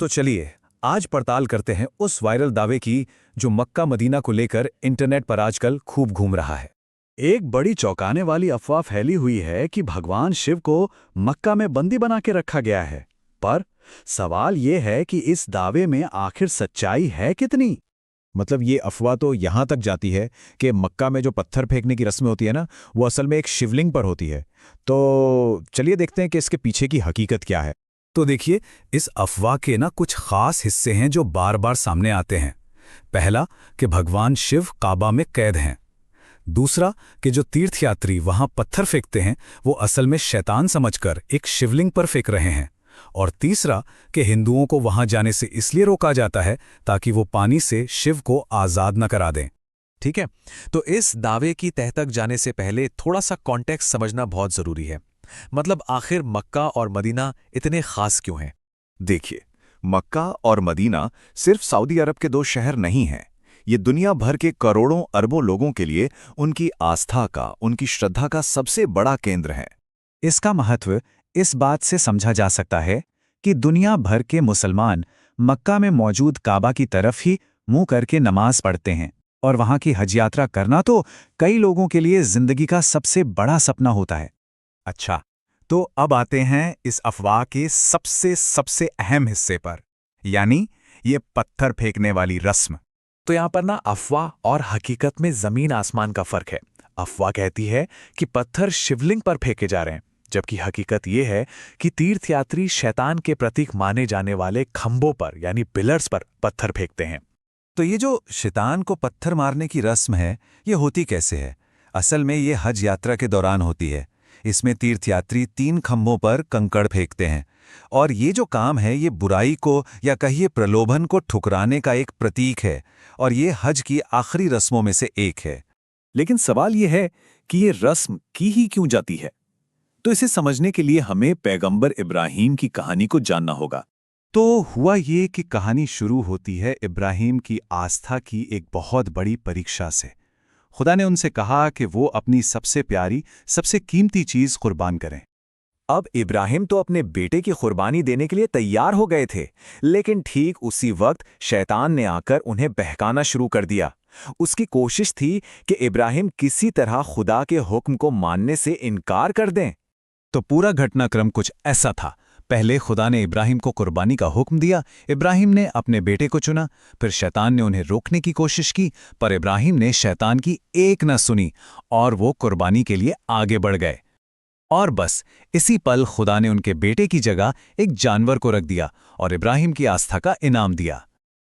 तो चलिए आज पड़ताल करते हैं उस वायरल दावे की जो मक्का मदीना को लेकर इंटरनेट पर आजकल खूब घूम रहा है। एक बड़ी चौंकाने वाली अफवाह फैली हुई है कि भगवान शिव को मक्का में बंदी बना के रखा गया है। पर सवाल ये है कि इस दावे में आखिर सच्चाई है कितनी? मतलब ये अफवाह तो यहाँ तक जाती है कि मक्का में जो पत्थर फेंकने की रस्म होती है ना, वो असल में एक शिवलिंग पर होती है। तो चलिए देखते हैं कि इसके पीछे की हकीकत क्या है। तो देखिए, इस अफवाह के ना कुछ खास हिस्से हैं जो बार बार सामने आते हैं। पहला कि भगवान शिव काबा में कैद हैं। दूसरा कि जो तीर्थयात्री वहां पत्थर फेंकते हैं वो असल में शैतान समझकर एक शिवलिंग पर फेंक रहे हैं। और तीसरा कि हिंदुओं को वहां जाने से इसलिए रोका जाता है ताकि वो पानी से शिव को आज़ाद न करा दें। ठीक है, तो इस दावे की तह तक जाने से पहले थोड़ा सा कॉन्टेक्स्ट समझना बहुत जरूरी है। मतलब आखिर मक्का और मदीना इतने खास क्यों हैं? देखिए, मक्का और मदीना सिर्फ सऊदी अरब के दो शहर नहीं हैं। ये दुनिया भर के करोड़ों अरबों लोगों के लिए उनकी आस्था का, उनकी श्रद्धा का सबसे बड़ा केंद्र है। इसका महत्व इस बात से समझा जा सकता है कि दुनिया भर के मुसलमान मक्का में मौजूद काबा की तरफ ही मुंह करके नमाज पढ़ते हैं, और वहां की हज यात्रा करना तो कई लोगों के लिए जिंदगी का सबसे बड़ा सपना होता है। अच्छा, तो अब आते हैं इस अफवाह के सबसे अहम हिस्से पर, यानी ये पत्थर फेंकने वाली रस्म। तो यहाँ पर ना अफवाह और हकीकत में जमीन आसमान का फर्क है। अफवाह कहती है कि पत्थर शिवलिंग पर फेंके जा रहे हैं, जबकि हकीकत ये है कि तीर्थयात्री शैतान के प्रतीक माने जाने वाले खंभों पर यानी पिलर्स पर पत्थर फेंकते हैं। तो ये जो शैतान को पत्थर मारने की रस्म है, ये होती कैसे है? असल में ये हज यात्रा के दौरान होती है। इसमें तीर्थयात्री 3 खंभों पर कंकड़ फेंकते हैं, और ये जो काम है ये बुराई को या कहिए प्रलोभन को ठुकराने का एक प्रतीक है, और ये हज की आखिरी रस्मों में से एक है। लेकिन सवाल ये है कि ये रस्म की ही क्यों जाती है? तो इसे समझने के लिए हमें पैगंबर इब्राहीम की कहानी को जानना होगा। तो हुआ ये कि कहानी शुरू होती है इब्राहीम की आस्था की एक बहुत बड़ी परीक्षा से। खुदा ने उनसे कहा कि वो अपनी सबसे प्यारी, सबसे कीमती चीज कुर्बान करें। अब इब्राहिम तो अपने बेटे की कुर्बानी देने के लिए तैयार हो गए थे, लेकिन ठीक उसी वक्त शैतान ने आकर उन्हें बहकाना शुरू कर दिया। उसकी कोशिश थी कि इब्राहिम किसी तरह खुदा के हुक्म को मानने से इनकार कर दें। तो पूरा घटनाक्रम कुछ ऐसा था। पहले खुदा ने इब्राहिम को कुर्बानी का हुक्म दिया, इब्राहिम ने अपने बेटे को चुना। फिर शैतान ने उन्हें रोकने की कोशिश की, पर इब्राहिम ने शैतान की एक न सुनी और वो कुर्बानी के लिए आगे बढ़ गए। और बस इसी पल खुदा ने उनके बेटे की जगह एक जानवर को रख दिया और इब्राहिम की आस्था का इनाम दिया।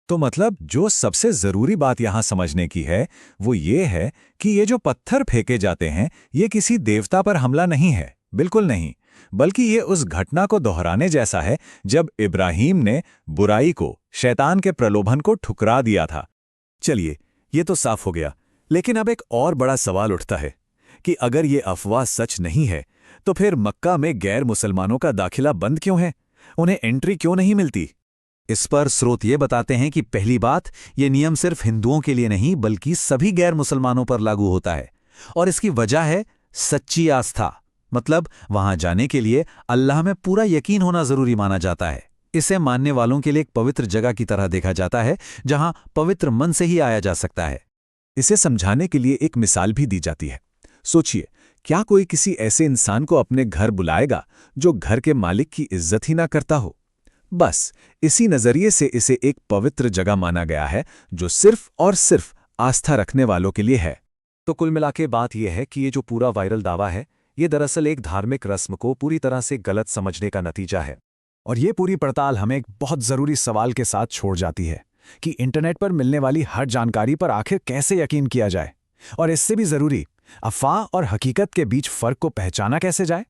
तो मतलब जो सबसे जरूरी बात यहां समझने की है वो ये है कि ये जो पत्थर फेंके जाते हैं ये किसी देवता पर हमला नहीं है, बिल्कुल नहीं, बल्कि ये उस घटना को दोहराने जैसा है जब इब्राहीम ने बुराई को, शैतान के प्रलोभन को ठुकरा दिया था। चलिए, ये तो साफ हो गया, लेकिन अब एक और बड़ा सवाल उठता है कि अगर ये अफवाह सच नहीं है तो फिर मक्का में गैर मुसलमानों का दाखिला बंद क्यों है? उन्हें एंट्री क्यों नहीं मिलती? इस पर स्रोत ये बताते हैं कि पहली बात, ये नियम सिर्फ हिंदुओं के लिए नहीं बल्कि सभी गैर मुसलमानों पर लागू होता है, और इसकी वजह है सच्ची आस्था। मतलब वहां जाने के लिए अल्लाह में पूरा यकीन होना जरूरी माना जाता है। इसे मानने वालों के लिए एक पवित्र जगह की तरह देखा जाता है जहां पवित्र मन से ही आया जा सकता है। इसे समझाने के लिए एक मिसाल भी दी जाती है। सोचिए, क्या कोई किसी ऐसे इंसान को अपने घर बुलाएगा जो घर के मालिक की इज्जत ही ना करता हो? बस इसी नजरिए से इसे एक पवित्र जगह माना गया है जो सिर्फ और सिर्फ आस्था रखने वालों के लिए है। तो कुल मिलाके बात यह है कि ये जो पूरा वायरल दावा है ये दरअसल एक धार्मिक रस्म को पूरी तरह से गलत समझने का नतीजा है। और ये पूरी पड़ताल हमें एक बहुत जरूरी सवाल के साथ छोड़ जाती है कि इंटरनेट पर मिलने वाली हर जानकारी पर आखिर कैसे यकीन किया जाए, और इससे भी जरूरी, अफवाह और हकीकत के बीच फर्क को पहचाना कैसे जाए।